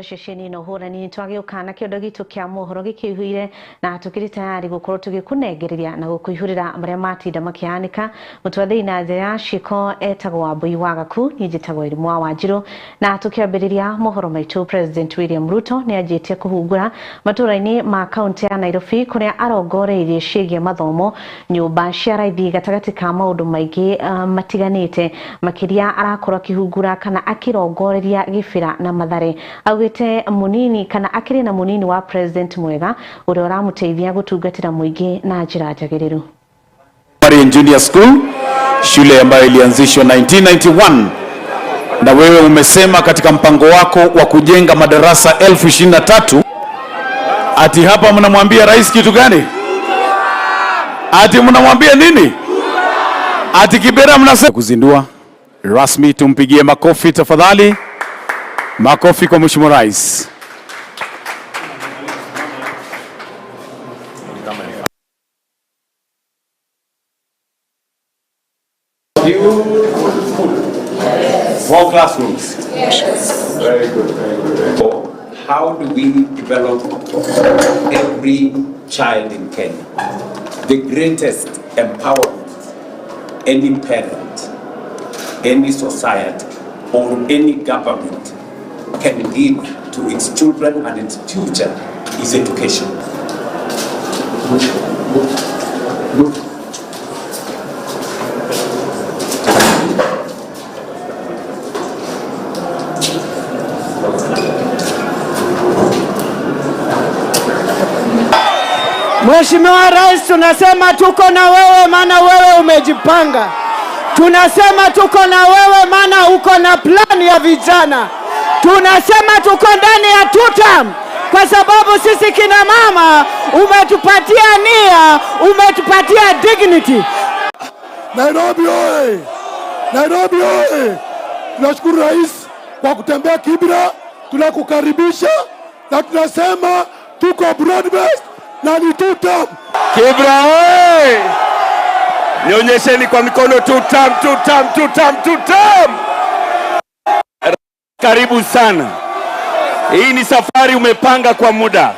Shesheni no horani twagiyukana kiondo gitu kia mohoro gikihuire na tukiri tayari gukorwo tugikunegereria na gukuihurira maria matinda makianika mutwathei na njira shiko etagwo Wambui Wagaku njitagwo Irimwa Wanjiru na tukiambiriria mohoro maitu President William Ruto ni ajitie kuhungura maturaini ma kaunti ya Nairobi kuria arongoreirie ciigie mathomo nyumba cia raithi gatagati ka maundu maingi matiganite makiria arakorwo kihungura kana akirongoreria Gibira na Mathare augite munini kana akiri na munini wa president mwega uria uramuteithia gutungatira muingi na njira njagiriru. Junior School, shule ambayo ilianzishwa 1991, na wewe umesema katika mpango wako wa kujenga madarasa 23,000. Ati hapa mnamwambia rais kitu gani? Ati mnamwambia nini? Ati Kibera mnasema kuzindua rasmi. Tumpigie makofi tafadhali. Makofi kwa Mheshimiwa Rais. Four classrooms. Yes. Very good, very good. So how do we develop every child in Kenya? The greatest empowerment any parent, any society, or any government can give to its children and its future is education. Mheshimiwa Rais, tunasema tuko na wewe maana wewe umejipanga. Tunasema tuko na wewe maana uko na plan ya vijana. Tunasema tuko ndani ya tutam kwa sababu sisi kina mama umetupatia nia, umetupatia dignity. Nairobi oye! Nairobi oye! Tunashukuru Rais kwa kutembea Kibra, tunakukaribisha na tunasema tuko broad-based na ni tutam. Kibra oye! Nionyesheni kwa mikono tutam, tutam, tutam, tutam. Karibu sana. Hii ni safari umepanga kwa muda.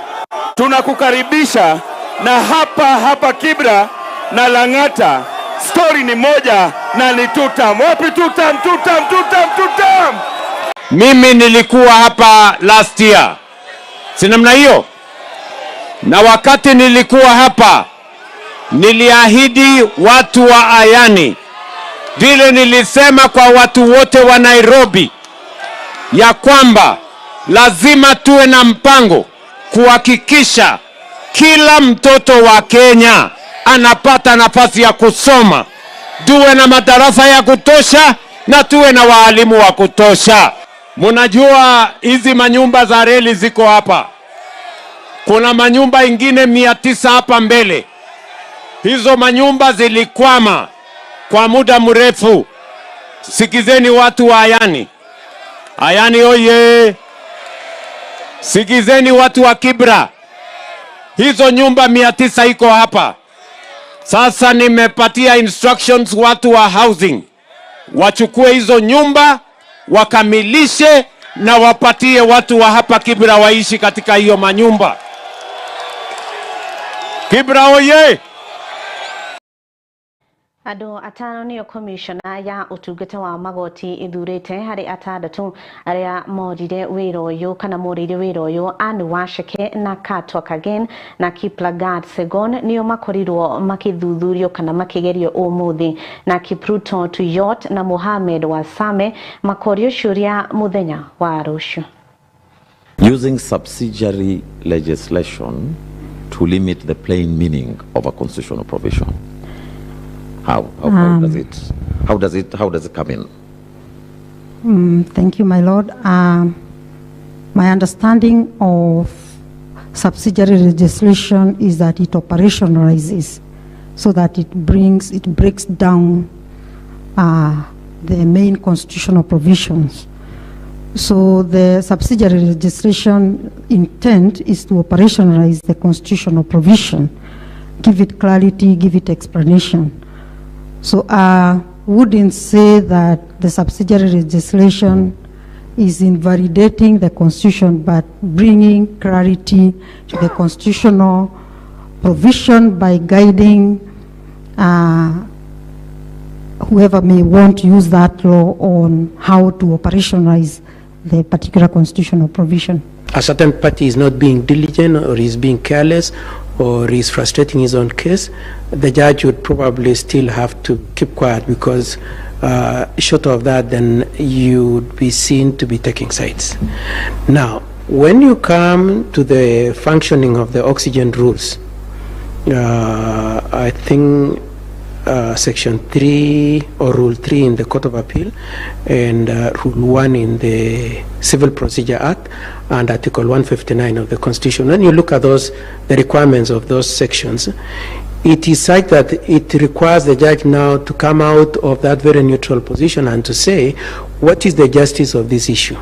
Tunakukaribisha na hapa Kibra na Lang'ata. Story ni moja na ni tutam. Wapi tutam, tutam, tutam, tutam. Mimi nilikuwa hapa last year. Si namna hiyo? Na wakati nilikuwa hapa niliahidi watu wa Ayani, vile nilisema kwa watu wote wa Nairobi, ya kwamba lazima tuwe na mpango kuhakikisha kila mtoto wa Kenya anapata nafasi ya kusoma, tuwe na madarasa ya kutosha na tuwe na walimu wa kutosha. Mnajua hizi manyumba za reli ziko hapa. Kuna manyumba ingine 900 hapa mbele. Hizo manyumba zilikwama kwa muda mrefu. Sikizeni watu wa Ayani. Ayani oye! Sikizeni watu wa Kibra. Hizo nyumba 900 iko hapa. Sasa nimepatia instructions watu wa housing wachukue hizo nyumba, wakamilishe na wapatie watu wa hapa Kibra waishi katika hiyo manyumba. Kibra oye! Ado atano niyo komishona ya utungata wa magoti ithurite hari atandatu aria morire wira uyu kana morire wira uyu Anne Washeke na Katwa Kagen na Kiplagat Segon niyo makorirwo makithuthurio kana makigerio umuthi na Kipruto Tuyot na Mohamed Wasame makorio shuria muthenya wa rucio. Using subsidiary legislation to limit the plain meaning of a constitutional provision. How does it come in? Thank you, my Lord. My understanding of subsidiary legislation is that it operationalizes, so that it breaks down the main constitutional provisions. So the subsidiary legislation intent is to operationalize the constitutional provision, give it clarity, give it explanation. So wouldn't say that the subsidiary legislation is invalidating the Constitution, but bringing clarity to the constitutional provision by guiding whoever may want to use that law on how to operationalize the particular constitutional provision. A certain party is not being diligent or is being careless or is frustrating his own case, the judge would probably still have to keep quiet, because short of that, then you would be seen to be taking sides. Now, when you come to the functioning of the oxygen rules, I think Section 3 or Rule 3 in the Court of Appeal and Rule 1 in the Civil Procedure Act and Article 159 of the Constitution, when you look at those, the requirements of those sections, it is such that it requires the judge now to come out of that very neutral position and to say, what is the justice of this issue,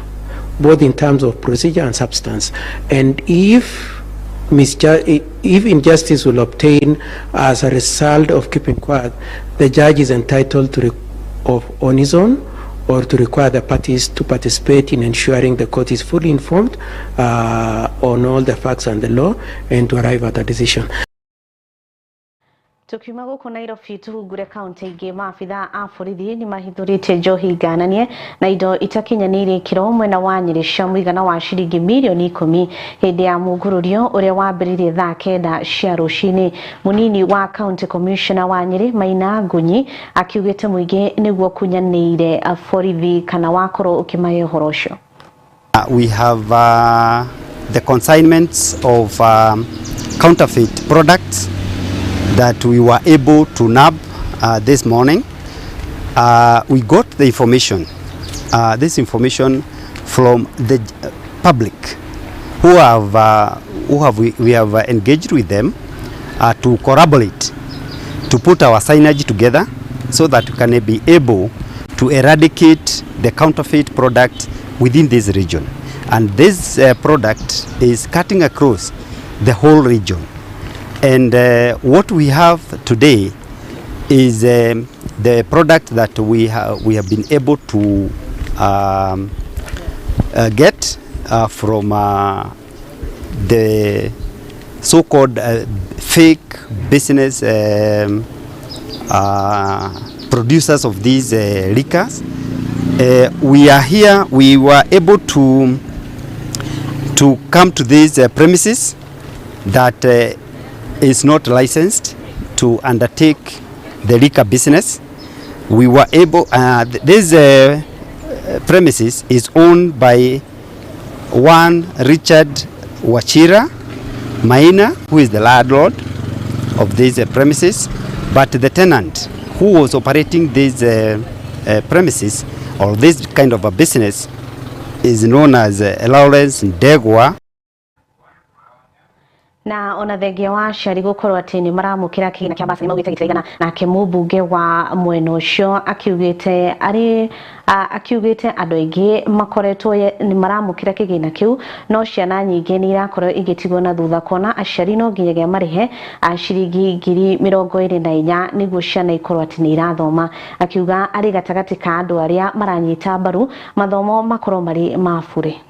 both in terms of procedure and substance? And if injustice will obtain as a result of keeping quiet, the judge is entitled to on his own or to require the parties to participate in ensuring the court is fully informed on all the facts and the law and to arrive at a decision. Tukiuma guku Nairobi tuhungure kaunti ingi maabitha a borithi ni mahithurite njohi ngananie na indo itakinyanire kiro mwena wa Nyeri cia muigana wa ciringi milioni 10 hindi ya mugururio uria wambiririe thaa 9 cia rucini. Munini wa county commissioner wa Nyeri Maina Ngunyi akiugite muingi niguo kunyanire borithi kana wakoro ukimaye uhoro ucio. We have the consignments of counterfeit products that we were able to nab this morning. We got the information, this information from the public we have engaged with them to corroborate, to put our signage together so that we can be able to eradicate the counterfeit product within this region. And this product is cutting across the whole region. And what we have today is the product that we have been able to get from the so-called fake business producers of these liquors. We are here. We were able to come to these premises that is not licensed to undertake the liquor business. We were able, this premises is owned by one Richard Wachira Maina, who is the landlord of these premises, but the tenant who was operating these premises or this kind of a business is known as Lawrence Ndegwa. Na ona thengia wa ciari gukorwo ati ni maramukira kigina kia basa maugite gitaigana nake mubunge wa mweno ucio akiugite andu aingi makoretwo ni maramukira kigina kiu no ciana nyingi ni irakorwo igitigwo na thutha kona aciari no nginyagia marihe ciringi 24,000 niguo ciana ikorwo ati ni irathoma. Akiuga ari gatagati ka andu aria maranyita mbaru mathomo makorwo mari mabure.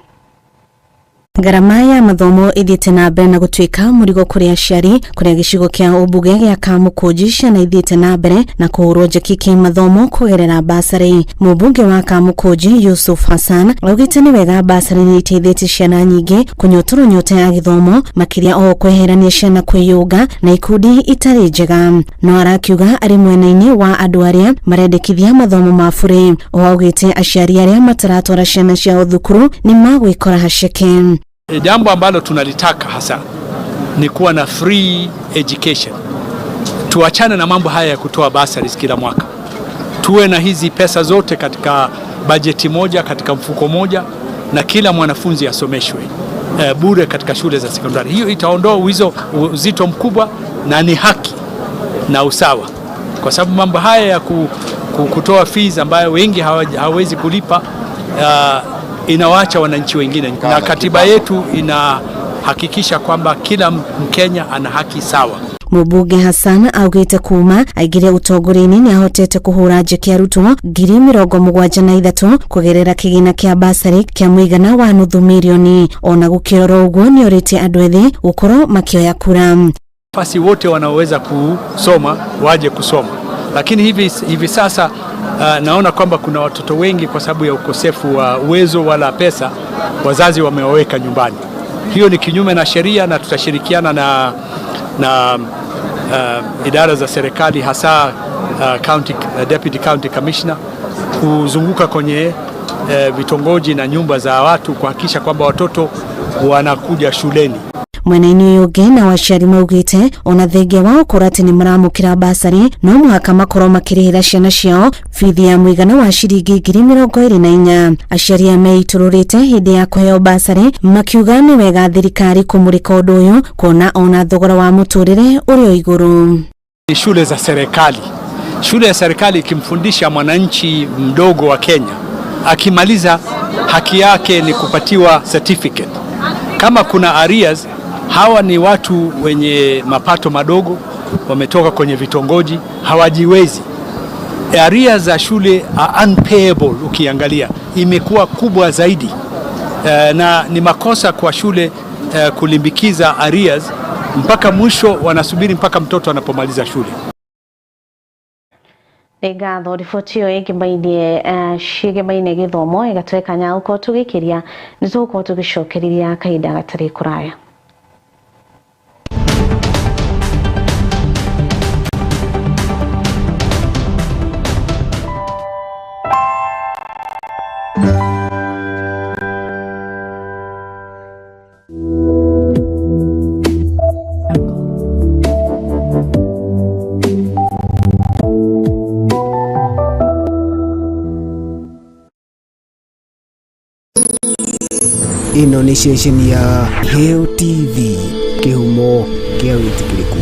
Garama ya mathomo ithiete na mbere na gutwika murigo kuri aciari kuria gicigo kia ubuge gia Kamukunji ciana ithiete na mbere na kuhurwo njeki ki mathomo kugerera basari. Mubunge wa Kamukunji Yusuf Hassan augite ni wega basari ni iteithĩtie ciana nyingi kunyotoro nyota ya githomo makiria o kweherania ciana kwiyunga na ikundi itari njega. No arakiuga ari mwena-ini wa andu aria marendekithia mathomo mabure. Augite aciari aria mataratwara ciana ciao thukuru ni magwikora haceke. Jambo ambalo tunalitaka hasa ni kuwa na free education. Tuachane na mambo haya ya kutoa bursaries kila mwaka. Tuwe na hizi pesa zote katika bajeti moja, katika mfuko moja, na kila mwanafunzi asomeshwe bure katika shule za sekondari. Hiyo itaondoa uzito mkubwa na ni haki na usawa. Kwa sababu mambo haya ya kutoa fees ambayo wengi hawezi kulipa inawaacha wananchi wengine, na katiba yetu inahakikisha kwamba kila Mkenya ana haki sawa. Mũmbunge Hassan augĩte kuma aingĩre ũtongoria-inĩ nĩ ahotete kũhũra njeki arutwo 73,000 kũgerera kĩgĩna kĩa basari kĩa mũigana wa nuthu milioni. Ona gũkĩrora ũguo nĩ orĩtie andũ ethĩ gũkorwo makĩoya kura. Nafasi wote wanaoweza kusoma waje kusoma, lakini hivi sasa naona kwamba kuna watoto wengi kwa sababu ya ukosefu wa uwezo wala pesa, wazazi wamewaweka nyumbani. Hiyo ni kinyume na sheria, na tutashirikiana na idara za serikali, hasa Deputy County Commissioner, kuzunguka kwenye vitongoji na nyumba za watu kuhakikisha kwamba watoto wanakuja shuleni. Mwena-inĩ ũyũ ũngĩ na aciari maugĩte ona thengia wao kũrati nĩ maramũkĩra basari no mũhaka makorwo makĩrĩhĩra ciana ciao bithi ya mũigana wa ciringi 24,000. Aciari aya meitũrũrĩte hĩndĩ ya kũheo basari makiuga nĩ wega thirikari kũmũrĩka ũndũ ũyũ kuona ona thogora wa mũtũrĩre ũrĩ igũrũ. Shule za serikali, shule ya serikali ikimfundisha mwananchi mdogo wa Kenya, akimaliza haki yake ni kupatiwa certificate. Kama kuna arrears, hawa ni watu wenye mapato madogo, wametoka kwenye vitongoji, hawajiwezi. Arrears za shule are unpayable. Ukiangalia imekuwa kubwa zaidi, na ni makosa kwa shule kulimbikiza arrears mpaka mwisho, wanasubiri mpaka mtoto anapomaliza shule. Ngatho riboti ĩyo ĩngĩmainie ciĩgĩmaine gĩthomo ĩgatweka nyauko tũgĩkĩria nĩ tũgũkorwo tũgĩcokereria kahinda gatarĩ kũraya. Ino ni station ya Heo TV, kihumo kia wĩtĩkĩrĩku.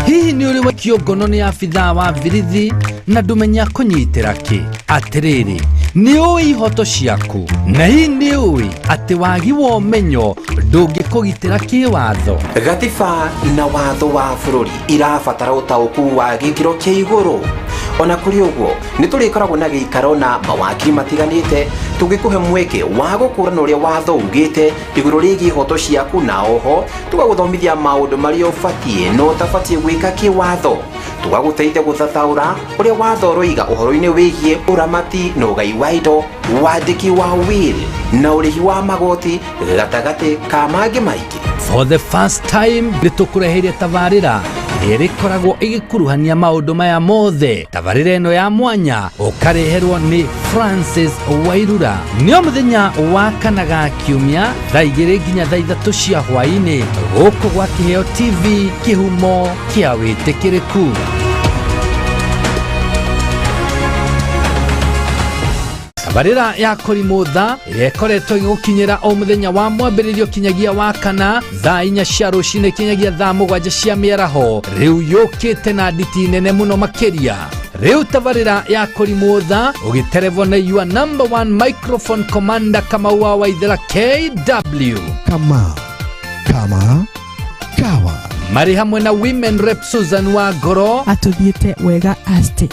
Hihi nĩ ũrĩ kĩongono nĩ abithaa wa birithi na ndũmenya kũnyitĩra kĩ? Atĩrĩrĩ, nĩ ũĩ ihoto ciaku na hihi nĩ ũĩ atĩ wagi wa ũmenyo ndũngĩkũgitĩra kĩwatho? Gatiba na watho wa bũrũri irabatara ũtaũku wa gĩkĩro kĩa igũrũ. Ona kũrĩ ũguo nĩ tũrĩkoragwo na gĩikaro na mawakiri matiganĩte tũgĩkũhe mweke wa gũkũrana ũrĩa watho ugĩte igũrũ rĩgiĩ ihoto ciaku, na oho tũgagũthomithia maũndũ marĩa ũbatiĩ na ũtabatiĩ gwĩka kĩwatho. Tũgagũteithia gũthathaũra ũrĩa watho ũroiga ũhoro-inĩ wĩgiĩ ũramati na ũgai wa indo, wandĩki wa will na ũrĩhi wa magoti, gatagatĩ ka mangĩ maingĩ. For the first time nĩ tũkũreheire tabarĩra ĩrĩa ĩkoragwo ĩgĩkuruhania maũndũ maya mothe. Tabarĩra ĩno ya mwanya ũkareherwo nĩ Francis Wairura. Nĩo mũthenya wa kana ga kiumia thaa 2 nginya thaa 3 cia hwaĩ-inĩ gũkũ gwa Kĩheo TV, kĩhumo kĩa wĩtĩkĩrĩku. Tabarĩra ya kũrimũtha ĩrĩa ĩkoretwo ĩgũkinyĩra o mũthenya wa mwambĩrĩrio kinyagia wa kana thaa 4 cia rũcinĩ kinyagia thaa 7 cia mĩaraho, rĩu yũkĩte na nditi nene mũno makĩria. Rĩu tabarĩra ya kũrimũtha ũgĩterevwo nĩ your number 1 microphone commander Kamau wa Waithera KW. Kawa marĩ hamwe na women rep Susan wa Ngoro atũthiĩte wega aste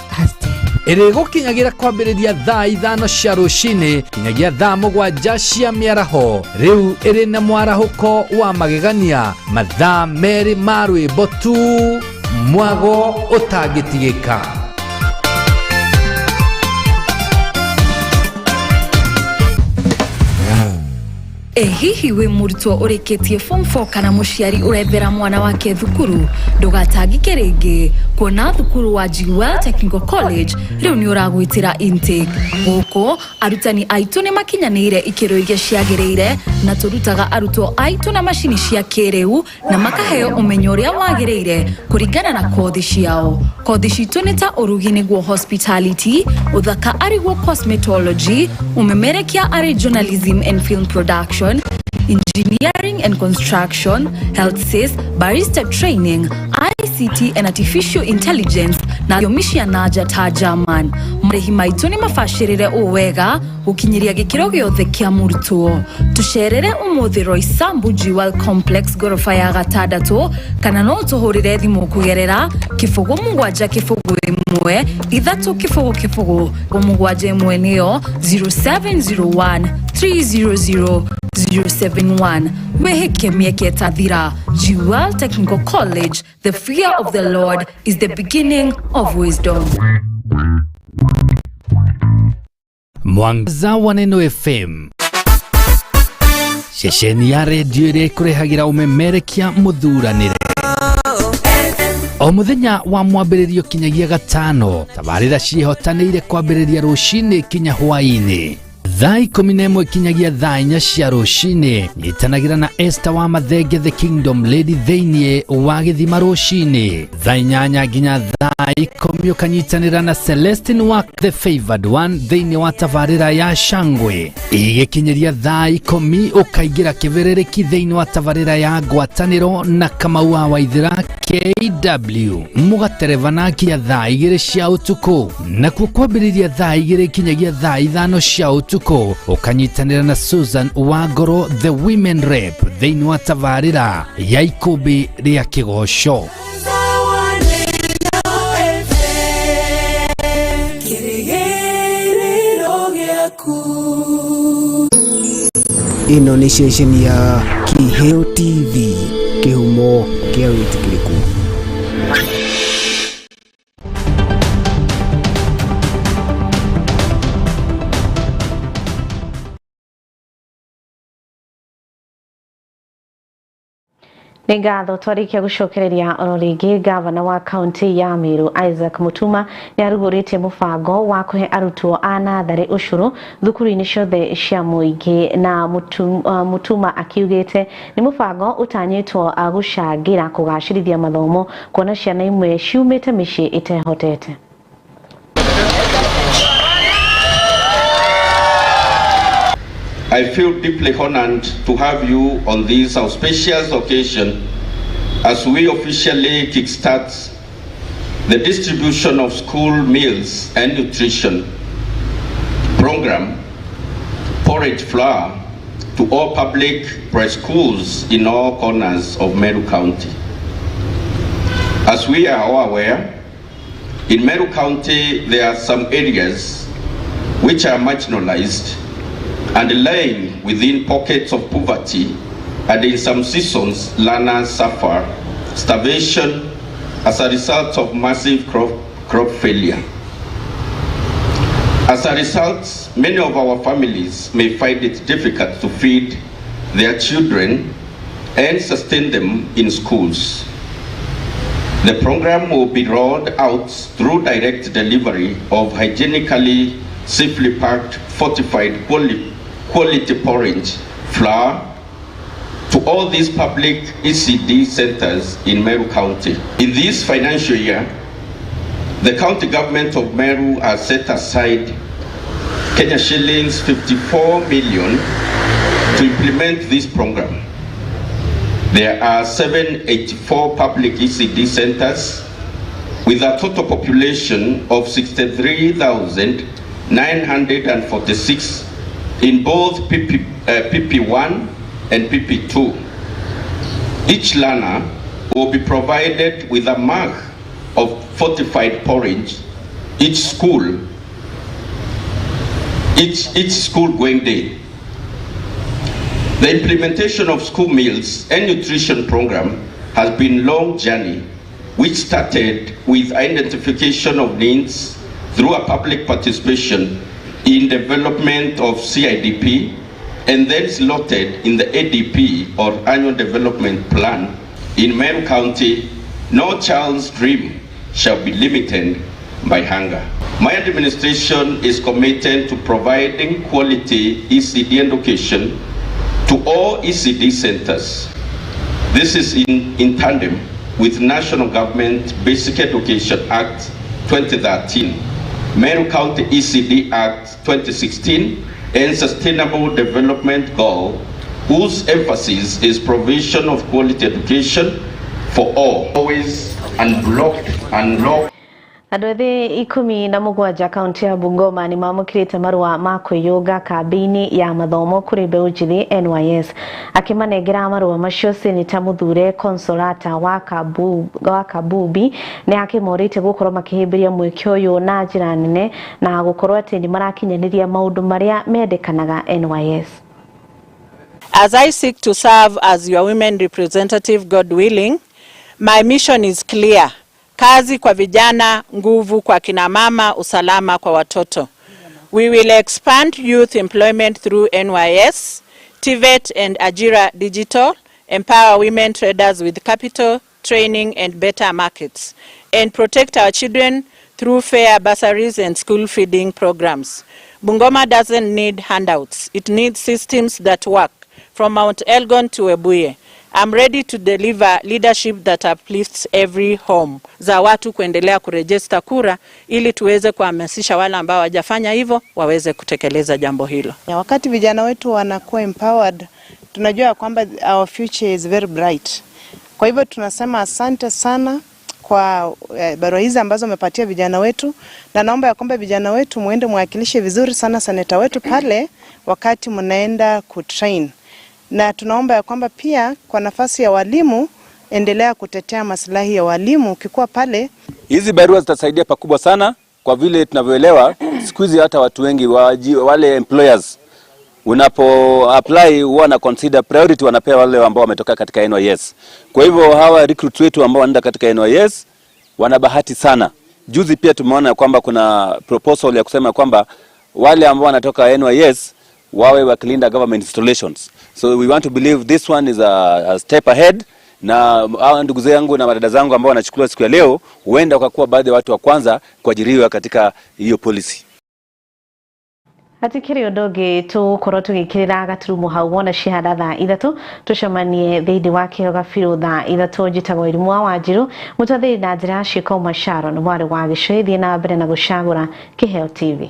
ĩrĩ gũkinyagira kwambĩrĩria thaa 5 cia rũcinĩ kinyagia thaa 7 cia mĩaraho, rĩu ĩrĩ na mwarahũko wa magegania, mathaa merĩ ma rwĩmbo tu, mwago ũtangĩtigĩka. Hihi wĩ mũrutwo ũrĩkĩtie form 4 kana mũciari ũrethera mwana wake thukuru, ndũgatangĩke rĩngĩ, kuona thukuru wa Jewel Technical College rĩu nĩ ũragwĩtĩra intake. Gũkũ arutani aitũ nĩ makinyanĩire ikĩro iria ciagĩrĩire, na tũrutaga arutwo aitũ na macini cia kĩrĩu na makaheo ũmenyo ũrĩa wagĩrĩire kũringana na kothi ciao. Kothi citũ nĩ ta ũrugi nĩguo hospitality, ũthaka arĩguo cosmetology, ũmemerekia arĩ journalism and film production, engineering and construction, health science, barista training, ICT and Artificial Intelligence na yomishia naja ta German. Mrehi maitu ni mafashirire uwega ukinyiria gikiro giothe kia murutwo. Tusherere umuthi Roy Sambu Jewel Complex gorofa ya gatandatu kana no tuhurire thimu kugerera kifugo mugwanja kifugo imwe ithatu kifugo mugwanja imwe niyo 0701 300 071. Weheke mieke tathira. Jewel Technical College. The fear of the Lord is the beginning of wisdom. Mwangaza wa Neno FM. Shesheni ya redio ire kurehagira umemerekia muthuranire. O muthenya wa mwambĩrĩrio kinyagia gatano, tabarĩra ciĩhotanĩire kwambĩrĩria rũcinĩ kinya hwaĩ-inĩ. Thaa 11 kinyagia thaa 4 cia rũcinĩ, nyitanagĩra na Esther wa Mathenge the Kingdom Lady thĩinĩ wa gĩthima rũcinĩ. Thaa 8 nginya thaa 10 ũkanyitanĩra na Celestine wa the Favored One thĩinĩ wa tabarĩra ya Shangwe. Igĩkinyĩria thaa 10 ũkaingĩra kĩberereki thĩinĩ wa tabarĩra ya ngwatanĩro na Kamau wa Waithĩra KW. Mũgatereva na nginya thaa 2 cia ũtukũ. Nakuo kwambĩrĩria thaa 2 kinyagia thaa 5 cia ũtukũ ukanyitanĩra na Susan Wangoro the Women Rep thĩinĩ wa tabarĩra ya ikũmbĩ rĩa kĩgoco. Ĩno nĩ ceceni ya Kĩheo TV, kĩhumo kĩa wĩtĩkĩrĩku. Nĩ ngatho twarikia gucokereria oro ringi gavana wa kaunti ya Meru Isaac Mutuma nĩ arugũrĩte mũbango wa kũhe arutwo a natharĩ ũcũrũ thukuru-inĩ ciothe cia mũingĩ na Mutuma akiugĩte nĩ mũbango ũtanyĩtwo gũcangĩra kũgacĩrithia mathomo kuona ciana imwe ciumĩte mĩciĩ ĩtehotete. I feel deeply honored to have you on this auspicious occasion as we officially kickstart the distribution of school meals and nutrition program, porridge flour, to all public preschools in all corners of Meru County. As we are all aware, in Meru County there are some areas which are marginalized and lying within pockets of poverty, and in some seasons learners suffer starvation as a result of massive crop failure. As a result, many of our families may find it difficult to feed their children and sustain them in schools. The program will be rolled out through direct delivery of hygienically, safely packed, fortified quality porridge flour to all these public ECD centers in Meru County. In this financial year, the county government of Meru has set aside Kenya shillings 54 million to implement this program. There are 784 public ECD centers with a total population of 63,946 in both PP1 and PP2. Each learner will be provided with a mug of fortified porridge each school going day. The implementation of school meals and nutrition program has been a long journey which started with identification of needs through a public participation in development of CIDP and then slotted in the ADP or Annual Development Plan. In Meru County, no child's dream shall be limited by hunger. My administration is committed to providing quality ECD education to all ECD centers. This is in tandem with National Government Basic Education Act 2013, Meru County ECD Act 2016, and Sustainable Development Goal, whose emphasis is provision of quality education for all. Always unlocked. Andũ ethĩ 17 kaunti ya Bungoma ni mamũkĩrĩte marũa ma kwĩyũnga kambĩ-inĩ ya mathomo kũrĩ mbeũ njĩthĩ NYS. Akĩmanengera marũa macio Seneta Mũthure Consolata wa Kabubi nĩ akĩmorĩte gũkorwo makĩhĩmbĩria mweke ũyũ na njĩra nene na gũkorwo atĩ nĩ marakinyanĩria maũndũ marĩa mendekanaga NYS. As I seek to serve as your women representative, God willing, my mission is clear. Kazi kwa vijana, nguvu kwa kina mama, usalama kwa watoto. We will expand youth employment through NYS, TVET and Ajira Digital, empower women traders with capital, training and better markets, and protect our children through fair bursaries and school feeding programs. Bungoma doesn't need handouts. It needs systems that work, from Mount Elgon to Webuye. I'm ready to deliver leadership that uplifts every home. Za watu kuendelea kurejista kura ili tuweze kuhamasisha wale ambao hawajafanya hivyo waweze kutekeleza jambo hilo. Wakati vijana wetu wanakuwa empowered, tunajua kwamba our future is very bright. Kwa hivyo tunasema asante sana kwa barua hizi ambazo umepatia vijana wetu, na naomba ya kwamba vijana wetu muende mwakilishe vizuri sana seneta wetu pale wakati mnaenda kutrain. Na tunaomba ya kwamba pia kwa nafasi ya walimu endelea kutetea maslahi ya walimu ukikuwa pale. Hizi barua zitasaidia pakubwa sana kwa vile tunavyoelewa siku hizi hata watu wengi wale employers unapo apply huwa na consider priority wanapewa wale ambao wametoka katika NYS. Kwa hivyo hawa recruits wetu ambao wanaenda katika NYS wana bahati sana. Juzi pia tumeona kwamba kuna proposal ya kusema kwamba wale ambao wanatoka NYS wawe wakilinda government installations. So we want to believe this one is a step ahead, na hawa ndugu zangu na madada zangu ambao wanachukuliwa siku ya leo huenda wakakuwa baadhi ya watu wa kwanza kuajiriwa katika hiyo policy. Atikiri ũndũ tũkorwo tũgĩkĩrĩra gaturumo hau wona cihanda thaa 3 tũcemanie thĩinĩ wa kĩoga biũ thaa 3 njĩtagwo Irimũ wa Wanjirũ mũtwathĩri na njĩra ciĩko Masharo nĩ mwarĩ wa Gĩcũĩ thiĩ na mbere na gũcagũra Kĩheo TV.